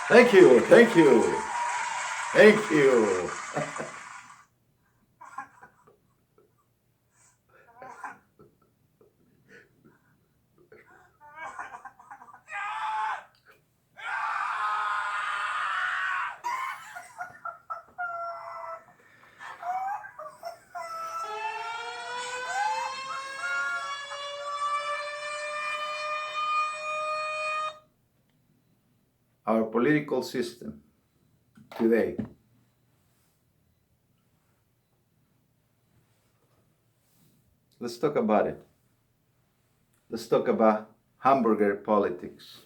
Thank you, thank you, thank you. Our political system today. Let's talk about it. Let's talk about Hamburger politics.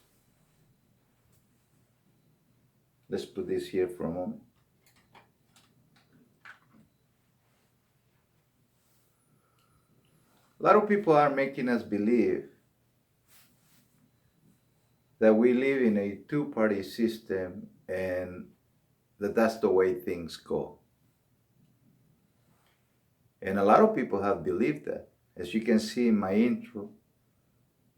Let's put this here for a moment. A lot of people are making us believe that we live in a two-party system and that that's the way things go. And a lot of people have believed that. As you can see in my intro,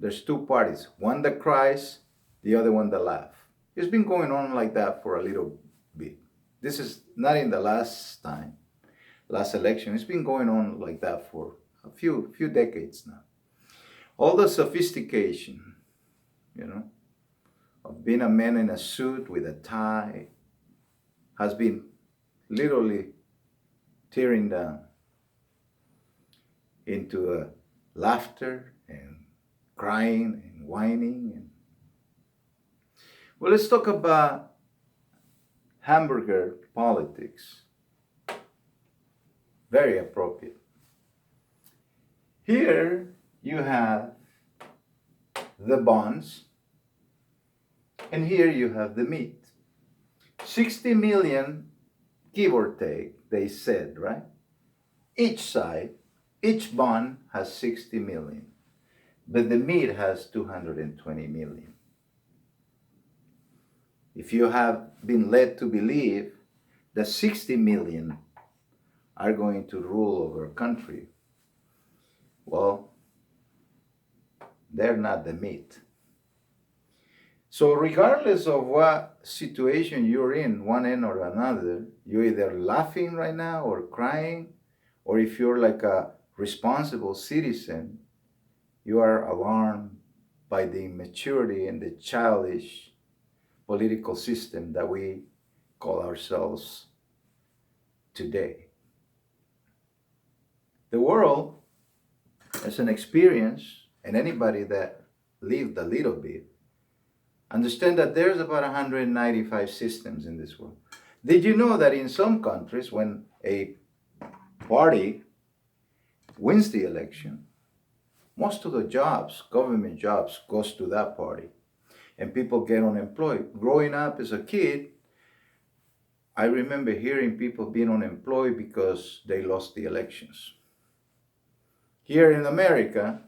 there's two parties, one that cries, the other one that laughs. It's been going on like that for a little bit. This is not in the last election. It's been going on like that for a few decades now. All the sophistication, of being a man in a suit with a tie has been literally tearing down into laughter and crying and whining. Well, let's talk about Hamburger politics. Very appropriate. Here you have the buns, and here you have the meat. 60 million, give or take, they said, right? Each bun has 60 million, but the meat has 220 million. If you have been led to believe that 60 million are going to rule over a country, well, they're not the meat. So regardless of what situation you're in, one end or another, you're either laughing right now or crying, or if you're like a responsible citizen, you are alarmed by the immaturity and the childish political system that we call ourselves today. The world, as an experience, and anybody that lived a little bit, understand that there's about 195 systems in this world. Did you know that in some countries, when a party wins the election, most of the jobs, government jobs, goes to that party, and people get unemployed. Growing up as a kid, I remember hearing people being unemployed because they lost the elections. Here in America,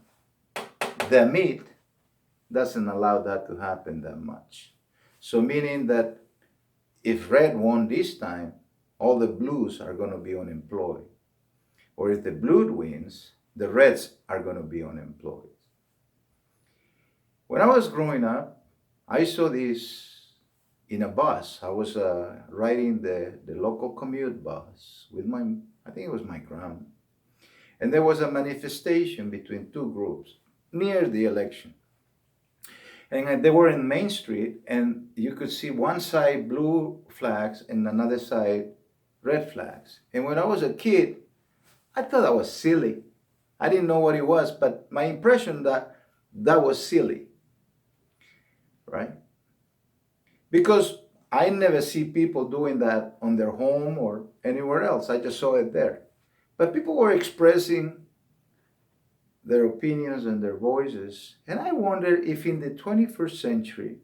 the meat doesn't allow that to happen that much. So meaning that if red won this time, all the blues are going to be unemployed. Or if the blue wins, the reds are going to be unemployed. When I was growing up, I saw this in a bus. I was riding the local commute bus with I think it was my grandma. And there was a manifestation between two groups near the election. And they were in Main Street, and you could see one side blue flags and another side red flags. And when I was a kid, I thought that was silly. I didn't know what it was, but my impression that was silly, right? Because I never see people doing that on their home or anywhere else. I just saw it there. But people were expressing their opinions and their voices. And I wonder if in the 21st century,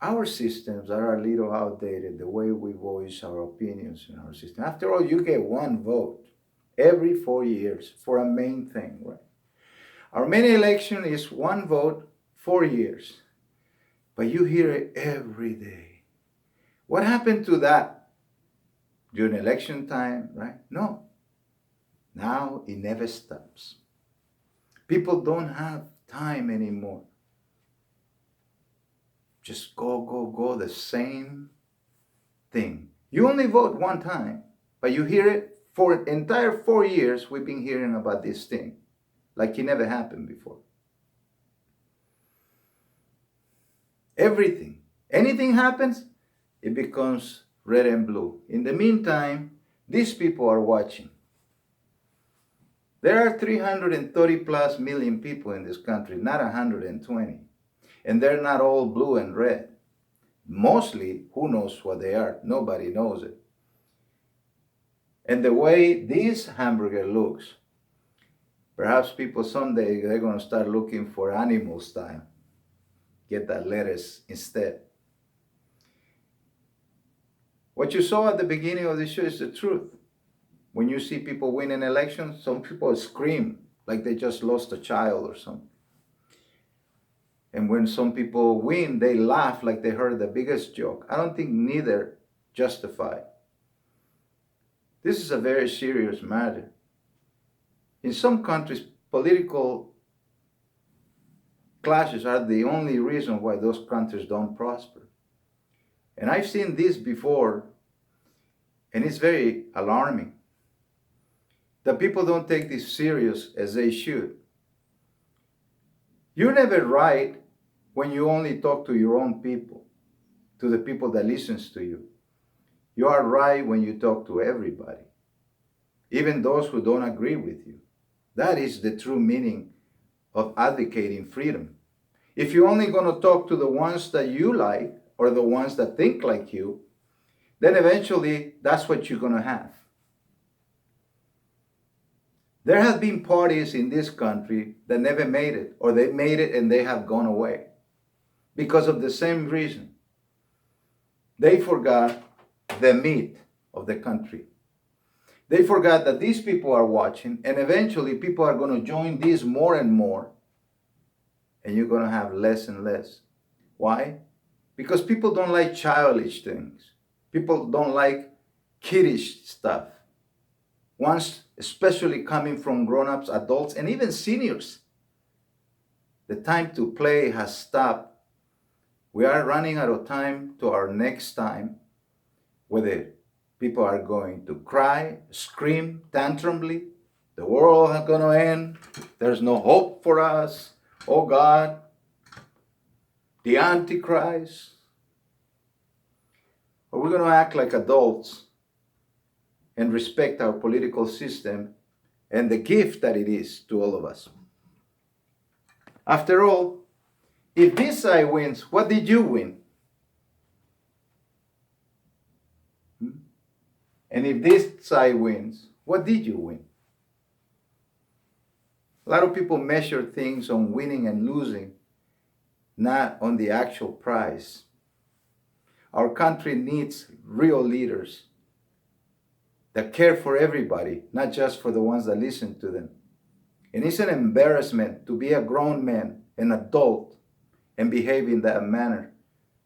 our systems are a little outdated, the way we voice our opinions in our system. After all, you get one vote every 4 years for a main thing, right? Our main election is one vote, 4 years. But you hear it every day. What happened to that during election time, right? No. Now it never stops. People don't have time anymore just go, the same thing. You only vote one time, but you hear it for an entire 4 years. We've been hearing about this thing like it never happened before. Anything happens, it becomes red and blue. In the meantime, these people are watching. There are 330 plus million people in this country, not 120. And they're not all blue and red. Mostly, who knows what they are? Nobody knows it. And the way this hamburger looks, perhaps people someday, they're going to start looking for animal style. Get that lettuce instead. What you saw at the beginning of the show is the truth. When you see people win an election, some people scream like they just lost a child or something. And when some people win, they laugh like they heard the biggest joke. I don't think neither justify. This is a very serious matter. In some countries, political clashes are the only reason why those countries don't prosper. And I've seen this before, and it's very alarming. The people don't take this serious as they should. You're never right when you only talk to your own people, to the people that listens to you. You are right when you talk to everybody, even those who don't agree with you. That is the true meaning of advocating freedom. If you're only going to talk to the ones that you like or the ones that think like you, then eventually that's what you're going to have. There have been parties in this country that never made it, or they made it and they have gone away because of the same reason. They forgot the meat of the country. They forgot that these people are watching, and eventually people are going to join these more and more, and you're going to have less and less. Why? Because people don't like childish things. People don't like kiddish stuff. Once, especially coming from grown-ups, adults, and even seniors. The time to play has stopped. We are running out of time to our next time, whether people are going to cry, scream, tantrumly, the world is going to end, there's no hope for us, oh God, the Antichrist. Or we're going to act like adults and respect our political system and the gift that it is to all of us. After all, if this side wins, what did you win? And if this side wins, what did you win? A lot of people measure things on winning and losing, not on the actual prize. Our country needs real leaders that care for everybody, not just for the ones that listen to them. And it's an embarrassment to be a grown man, an adult, and behave in that manner.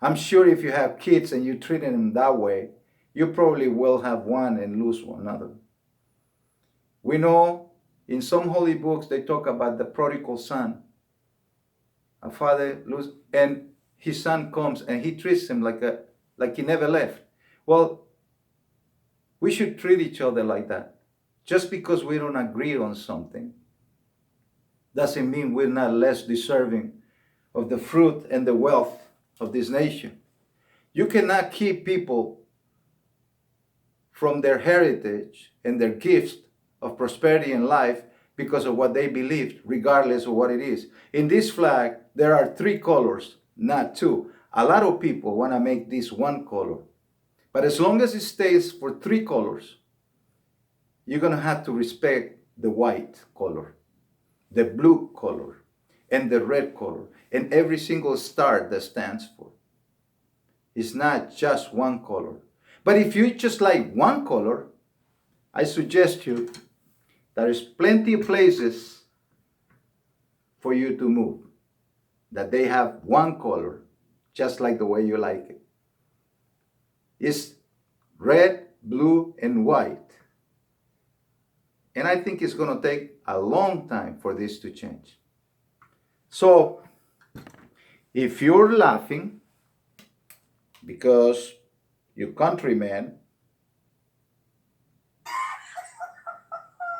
I'm sure if you have kids and you treat them that way, you probably will have one and lose another. We know in some holy books they talk about the prodigal son. A father loses, and his son comes and he treats him like he never left. Well, we should treat each other like that. Just because we don't agree on something doesn't mean we're not less deserving of the fruit and the wealth of this nation. You cannot keep people from their heritage and their gifts of prosperity and life because of what they believed, regardless of what it is. In this flag, there are 3 colors, not 2. A lot of people want to make this one color. But as long as it stays for 3 colors, you're going to have to respect the white color, the blue color, and the red color, and every single star that stands for. It's not just one color. But if you just like one color, I suggest you there is plenty of places for you to move, that they have one color, just like the way you like it. It's red, blue, and white. And I think it's going to take a long time for this to change. So, if you're laughing, because your countrymen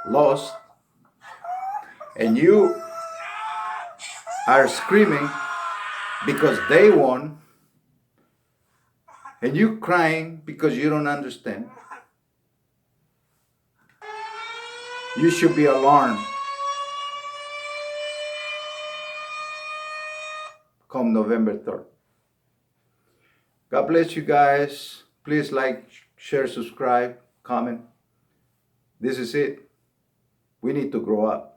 lost and you are screaming because they won, and you crying because you don't understand, you should be alarmed come November 3rd. God bless you guys. Please like, share, subscribe, comment. This is it. We need to grow up.